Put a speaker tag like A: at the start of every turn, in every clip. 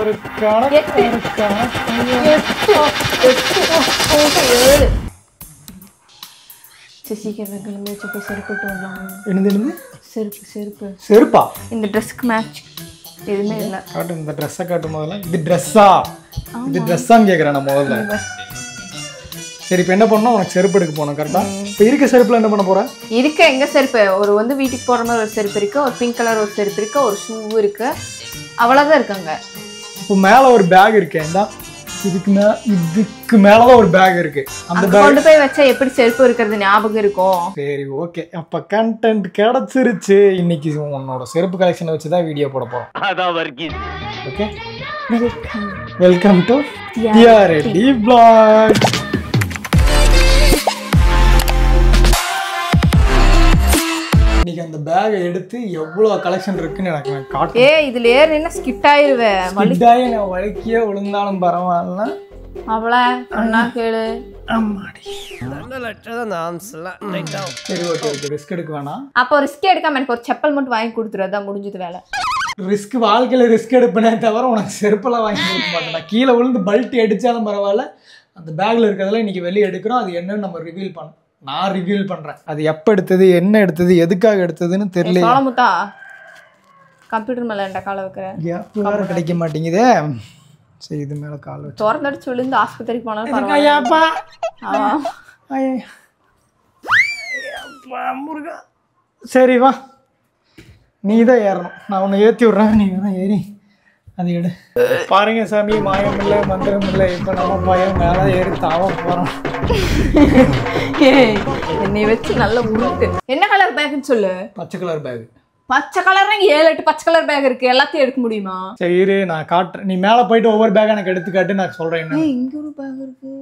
A: ஒரு கணக்கு
B: சீக்கிரம் கிளம்பி வச்சு செருப்பிட்டு வரலாம்.
A: என்னது
B: செருப்பு
A: செருப்பா?
B: இந்த ட்ரெஸ்க்கு மேட்ச் எதுவுமே இல்லை.
A: காட்டு இந்த ட்ரெஸ்ஸை காட்டும் போதெல்லாம் இது ட்ரெஸ்ஸா, இது ட்ரெஸ்ஸான்னு கேட்குறேன் நான் முதல்ல. சரி இப்போ என்ன பண்ணணும், உனக்கு செருப்பு எடுக்க போகணும் கரெக்டாக. இப்போ இருக்க செருப்பில் என்ன பண்ண போகிறேன்?
B: இருக்க எங்கே செருப்பு, ஒரு வந்து வீட்டுக்கு போகிற மாதிரி ஒரு செருப்பு இருக்குது, ஒரு பிங்க் கலர் ஒரு செருப்பு இருக்குது, ஒரு ஷூ இருக்குது, அவ்வளோதான் இருக்காங்க.
A: இப்போ மேலே ஒரு பேக் இருக்கேன், இந்த இதுக்கு மேலதான் ஒரு பேக் இருக்கு. அந்த பேக்
B: கொண்டு போய் வச்சா எப்படி செருப்பு இருக்கிறது ஞாபகம் இருக்கும்?
A: சரி ஓகே, அப்ப கண்டென்ட் கிடைச்சிருச்சு. இன்னைக்கு உன்னோட செருப்பு கலெக்ஷனை வச்சுதான் வீடியோ போட போறோம். அதான் Varghese. Okay, welcome to TRT vlog. இன்னைக்கு அந்த பேக்கை எடுத்து எவ்வளவு கலெக்ஷன் இருக்குன்னு எனக்கு காட்டு.
B: இதுல ஏறினா ஸ்கிட் ஆயிருவேன்.
A: ஸ்கிட்டாயி நான் வழுக்கியே விழுந்தாலும் பரவாயில்ல.
B: அவளை அண்ணா கேளு.
A: சரி ஓகே, ரிஸ்க் எடுக்க வேணாம்.
B: அப்போ ரிஸ்க் எடுக்காம எனக்கு ஒரு செப்பல் மட்டும் வாங்கி கொடுத்துரு, அதான் முடிஞ்சது வேலை.
A: ரிஸ்க் வாழ்க்கையில ரிஸ்க் எடுப்பேனே தவிர உனக்கு செருப்பெல்லாம் வாங்கி கொடுக்க மாட்டேன். நான் கீழே விழுந்து பல்ட்டி அடிச்சாலும் பரவாயில்ல, அந்த பேக்ல இருக்கிறதெல்லாம் இன்னைக்கு வெளியே எடுக்கிறோம். அது என்னன்னு நம்ம ரிவீல் பண்ணோம். நான் ரிவீல் பண்றேன். அது எப்ப எடுத்தது, என்ன எடுத்தது, எதுக்காக எடுத்ததுன்னு தெரியல.
B: சோளமுத்தா கம்ப்யூட்டர் மேல என்ன கால வைக்கிறேன்,
A: கிடைக்க மாட்டேங்குதே. சரி இது மேல கால் வச்சு
B: திறந்தடிச்சு விழுந்து ஆஸ்பத்திரிக்கு போனாலும்
A: முருகா. சரி வா, நீ தான் ஏறணும், நான் உன்னை ஏற்றி விட்றேன், நீ தான் ஏறி அது எடு. பாருங்க சாமி, மாயம் இல்லை மந்திரம் இல்லை, இப்போ நம்ம பயம் மேலே ஏறி தாவ போகிறோம்.
B: என்னை வச்சு நல்ல உருட்டு. என்ன கலர் பேக்னு சொல்லு.
A: பச்சை கலர் பேக்.
B: பச்சை கலர் 7-8 பச்சை கலர் பேக் இருக்கு, எல்லாத்தையும் எடுக்க முடியுமா?
A: சரி இரு, நான் காட்டுறேன். நீ மேலே போயிட்டு ஒவ்வொரு பேக் எனக்கு எடுத்து காட்டு, நான் சொல்றேன்.
B: இங்க ஒரு பேக் இருக்கு,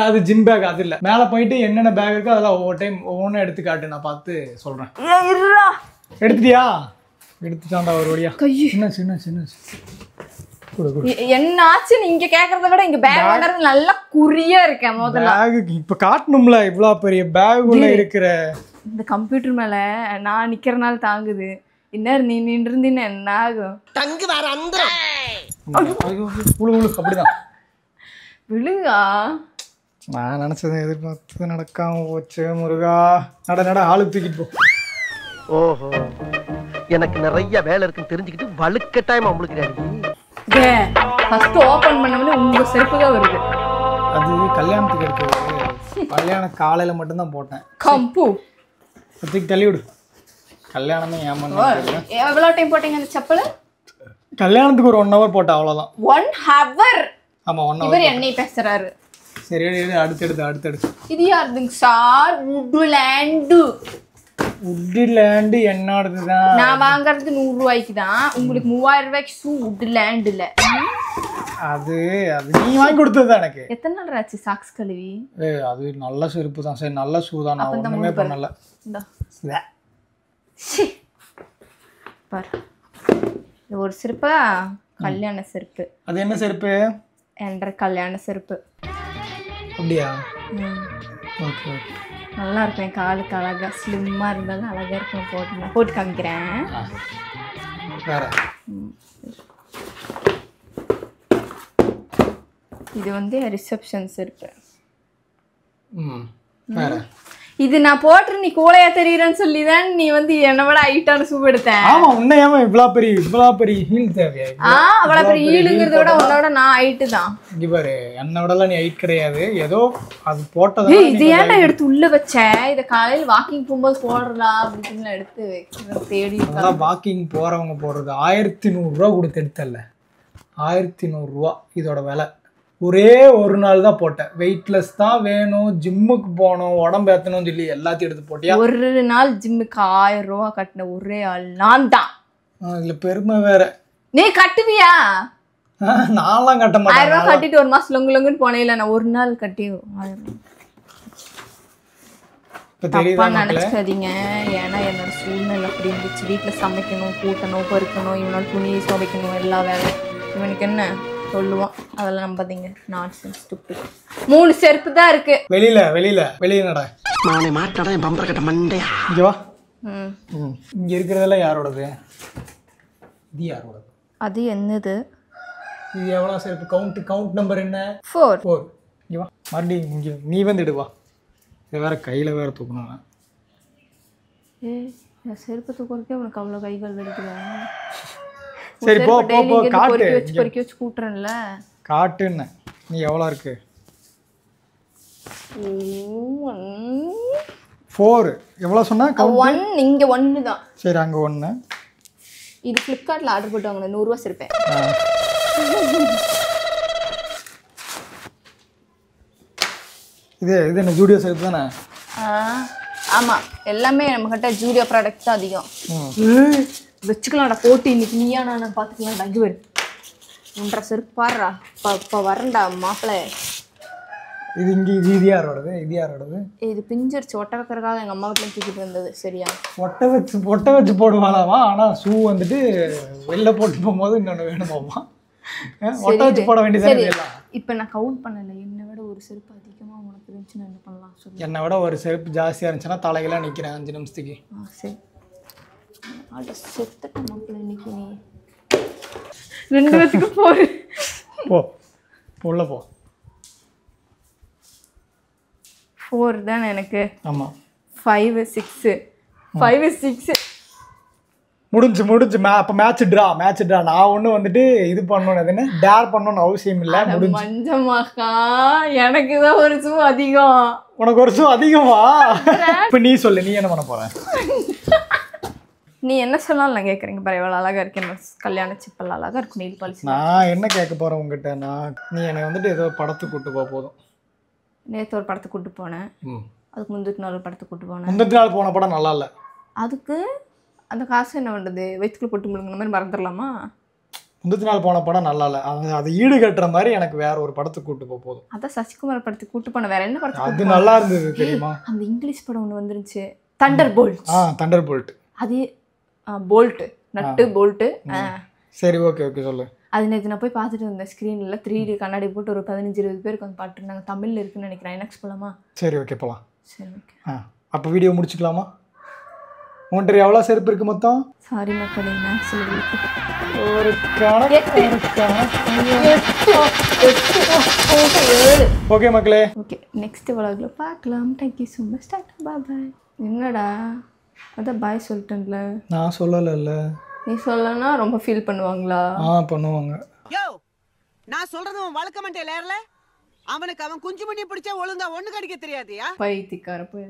A: அது ஜிம் பேக். அது இல்லை, மேலே போயிட்டு என்னென்ன பேக் இருக்கோ அதெல்லாம் ஒவ்வொரு டைம் ஒவ்வொன்றும் எடுத்து காட்டு, நான் பார்த்து சொல்றேன். எடுத்துட்டியா? எடுத்துட்டான்டா ஒரு வழியா. சின்ன சின்ன சின்ன
B: என்ன ஆச்சு? நீங்க கேக்குறத விட இங்க பேக் வாங்குறது நல்லா குறியா இருக்கேன். முதல்ல
A: பேக் இப்ப காட்டணும்ல, இவ்வளவு பெரிய பேக் உள்ள இருக்கிற
B: இந்த கம்ப்யூட்டர் மேல நான் நிக்கிறனால தாங்குது. இன்னும் நீ நின்று இருந்தீன்னா என்ன ஆகும்? தங்கு வேற அந்த
A: அப்படிதான்
B: விழுங்கா.
A: நான் நினைச்சதை எதிர்பார்த்து நடக்காம போச்சு. முருகா, நட ஆளு தூக்கிட்டு போ.
C: ஓஹோ, எனக்கு நிறைய வேலை இருக்குன்னு தெரிஞ்சுக்கிட்டு வலுக்கட்டாயமா உங்களுக்கு
B: ஃபர்ஸ்ட் ஓபன் பண்ணவனே உங்க செருப்பு தான் வருது.
A: அது கல்யாணத்துக்கு எடுக்கிறது. கல்யாணம் காலையில மட்டும் தான் போட்டேன்.
B: கம்பு
A: பத்திக்கு தள்ளி விடு. கல்யாணமே ஏமாந்து.
B: எவ்வளவு டைம் போட்டீங்க அந்த செப்பல்?
A: கல்யாணத்துக்கு ஒரு 1 hour போட்டேன், அவ்வளவுதான்.
B: 1 hour?
A: ஆமா 1 hour.
B: இவர் என்னை பேசுறாரு.
A: சரி அடுத்து
B: இது யாருதுங்க சார்? வுட்லேண்ட்.
A: வுட்லேண்ட் என்னோடதுதான்.
B: நான் வாங்குறது 100 ரூபாய்க்கு தான், உங்களுக்கு 3000 ரூபாய்க்கு ஷூ வுட்லேண்ட் இல்ல.
A: அது நீ வாங்கி கொடுத்தது எனக்கு.
B: எத்தனை நாள் ஆச்சு சாக்ஸ் கழுவி?
A: அது நல்ல செருப்பு தான். சரி நல்ல ஷூ தான், நான் ஒண்ணுமே பண்ணல.
B: பாரு, இது ஒரு செருப்பா? கல்யாண செருப்பு.
A: அது என்ன செருப்பு?
B: என்ற கல்யாண செருப்பு.
A: அப்படியா? ஓகே ஓகே,
B: நல்லா இருக்கும். என் காலுக்கு அழகா ஸ்லிம்மா இருந்தாலும் அழகா இருக்கும். போட்டு காமிக்கிறேன்.
A: வேற
B: இது வந்து ரிசப்ஷன் செருப்பு.
A: வேற
B: இது நான் போட்டு நீ கூலையா தெரியுறேன்னு சொல்லிதான் நீ வந்து என்னை விட ஹைட்டான ஷூ எடுத்தேன்.
A: ஆமா, உன்னையாம இவ்வளவு பெரிய ஹீல் தேவையா?
B: அவ்வளவு பெரிய ஹீலுங்கிறத விட உன்னோட நான் ஹைட்டு தான்.
A: இங்க பாரு, என்னை விடலாம் நீ ஹைட் கிடையாது. ஏதோ அது போட்டது.
B: இது ஏன்டா எடுத்து உள்ள வச்சேன்? இதை காலையில் வாக்கிங் போகும்போது போடுறா அப்படின்னு எடுத்து தேடி.
A: வாக்கிங் போறவங்க போடுறது 1100 ரூபா கொடுத்து எடுத்தல. 1100 ரூபா இதோட விலை. ஒரே ஒரு நாள் தான் போட்டேன். வெயிட்லெஸ் தான் வேணும், ஜிம்முக்கு போகணும், உடம்பு ஏற்றணும்னு சொல்லி எல்லாத்தையும் எடுத்து போட்டியா?
B: ஒரு நாள் ஜிம்முக்கு 1000 ரூபா கட்டின ஒரே ஆள் நான் தான்.
A: இதுல பெருமை வேற.
B: நீ கட்டுவியா?
A: நான்லாம் கட்ட மாட்டேன்.
B: 1000 ரூபா கட்டிட்டு ஒரு மாசம் லொங்குன்னு போனேன். நான் ஒரு நாள் கட்டி 1000. தப்பா நினைச்சுக்காதீங்க. ஏன்னா என்னோட சூழ்நிலை அப்படி இருந்துச்சு. வீட்டுல சமைக்கணும், கூட்டணும், பருக்கணும், இவனோட துணியை துவைக்கணும், எல்லா வேலையும். இவனுக்கு என்ன சொல்லுவான், அதெல்லாம் நம்பாதீங்க. Nonsense stupid. 3 செருப்பு தான் இருக்கு.
A: வெளியில நட.
C: நானே மாட்டடா என் பம்பர கட்ட மண்டையா.
A: இங்க வா. இங்க இருக்கிறதெல்லாம் யாரோடது? இது யாரோடது?
B: அது என்னது?
A: இது எவ்வளோ செருப்பு கவுண்ட் நம்பர் என்ன?
B: 4.
A: 4. இங்கே வா மறுபடியும் இங்கே நீ வந்து எடுவா. இதை வேற கையில் வேற தூக்கணும்.
B: என் செருப்பு தூக்கிறதுக்கே உனக்கு அவ்வளோ கைகள் வலிக்குதா?
A: சரி போ போ போ காட்டு.
B: பொறுக்கி வச்சு கூட்டுறேன்ல.
A: காட்டுன்னு நீ எவ்வளோ இருக்கு? 4. எவ்வளோ சொன்னா?
B: 1. இங்கே 1 தான்.
A: சரி அங்கே 1.
B: இது ஃப்ளிப்கார்ட்டில் ஆர்டர் போட்டு வாங்கினேன், 100 ரூபா செருப்பேன்.
A: இது என்ன ஜூடியோ செருப்பு தானே?
B: ஆமாம், எல்லாமே நம்மக்கிட்ட ஜூடியோ ப்ராடக்ட் தான் அதிகம். வச்சுக்கலாம்டா போட்டு, இன்னைக்கு நீயா நான் பார்த்துக்கலாம்டா. இது வரும் 1.5 செருப்பு பாடுறா. இப்போ வரேன்டா மாப்பிள்ளை.
A: இது இங்கே இது யாரோடது?
B: இது பிஞ்சிருச்சு. ஒட்ட வைக்கிறதுக்காக எங்கள் அம்மா வீட்டில் தூக்கிட்டு வந்தது. சரியா?
A: ஒட்ட வச்சு போடுவாளாமா. ஆனால் ஷூ வந்துட்டு வெளில போட்டு போகும்போது இன்னொன்று வேணுமாமா. ஒட்ட வச்சு போட வேண்டியது.
B: இப்போ நான் கவுண்ட் பண்ணல. என்னை விட ஒரு செருப்பு அதிகமாக உனக்கு இருந்துச்சுன்னா என்ன பண்ணலாம் சொல்லு.
A: என்னை விட ஒரு செருப்பு ஜாஸ்தியாக இருந்துச்சுன்னா தலைகளாக நிற்கிறேன் 5 நிமிஷத்துக்கு.
B: சரி செத்துட்ட மாப்பிள்ளை இன்னைக்கு. நீ 2 பேத்துக்கு போரு.
A: போ உள்ள போ.
B: 4 தானே எனக்கு?
A: ஆமாம்.
B: 5 6 5 6
A: முடிஞ்சு அப்போ மேட்ச் ட்ரா. நான் ஒன்றும் வந்துட்டு இது பண்ணணும், அது என்ன டேர் பண்ணணும்னு அவசியம் இல்லை. முடிஞ்சு.
B: மஞ்சமாக்கா எனக்கு தான் ஒரு ஷூ அதிகம்.
A: உனக்கு ஒரு ஷூ அதிகமா? இப்போ நீ சொல்லு, நீ என்ன பண்ண போற?
B: நீ என்ன சொன்னாலும் நான் கேட்குறீங்க பாரு. எவ்வளோ அழகாக இருக்கு என்ன கல்யாண சிப்பல், அழகாக இருக்கும் நெயில் பாலிஷ்.
A: நான் என்ன கேட்க போகிறேன் உங்ககிட்ட? நீ என்னை வந்துட்டு ஏதோ படத்துக்கு கூப்பிட்டு போக போதும்.
B: நேற்று ஒரு படத்துக்கு கூப்பிட்டு போனேன். அதுக்கு முந்திட்டு நாள் ஒரு படத்துக்கு கூப்பிட்டு போனேன்.
A: முந்திட்டு நாள் போன படம் நல்லா இல்லை.
B: அதுக்கு அந்த காசு என்ன பண்ணுறது? வயிற்றுக்குள்ள போட்டு முழுங்கின மாதிரி மறந்துடலாமா?
A: முந்திட்டு நாள் போன படம் நல்லா இல்லை. அது ஈடு கட்டுற மாதிரி எனக்கு வேற ஒரு படத்துக்கு கூப்பிட்டு போக போதும்.
B: அதான் சசிகுமார் படத்துக்கு கூப்பிட்டு போனேன். வேற என்ன படத்துக்கு?
A: அது நல்லா இருந்தது தெரியுமா?
B: அந்த இங்கிலீஷ் படம் ஒன்று வந்துருந்துச்சு, தண்டர் போல்ட்.
A: Thunderbolt.
B: அது போல்ட்டு, நட்டு போல்ட்டு.
A: சரி ஓகே சொல்லு.
B: அது நேற்று நான் போய் பார்த்துட்டு வந்தேன். ஸ்க்ரீனில் 3D கண்ணாடி போட்டு ஒரு 15-20 பேருக்கு வந்து பாட்டுருந்தாங்க. தமிழில் இருக்குன்னு நினைக்கிறேன். ஐநாக்ஸ் போகலாமா?
A: சரி ஓகே போகலாம்.
B: சரி ஓகே.
A: அப்போ வீடியோ முடிச்சுக்கலாமா? உன்கிட்ட எவ்வளோ செருப்பு இருக்கு மொத்தம்?
B: சாரி மக்களே, மேக்ஸில்
A: ஒரு ஓகே மக்களே.
B: ஓகே, நெக்ஸ்ட் vlogல பார்க்கலாம். Thank you so much. Tata bye. என்னடா அதான் பாய் சொல்லிட்டேன்ல.
A: நான் சொல்லலைல்ல.
B: நீ சொல்லனா ரொம்ப ஃபீல் பண்ணுவாங்களா?
A: பண்ணுவாங்க.
D: நான் சொல்றது உன் வழக்கமண்டே லேர்ல அவனுக்கு அவன் குஞ்சு மணி பிடிச்சா ஒழுங்கா ஒண்ணு கடிக்க தெரியாதியா?
B: பைத்தியக்கார போய்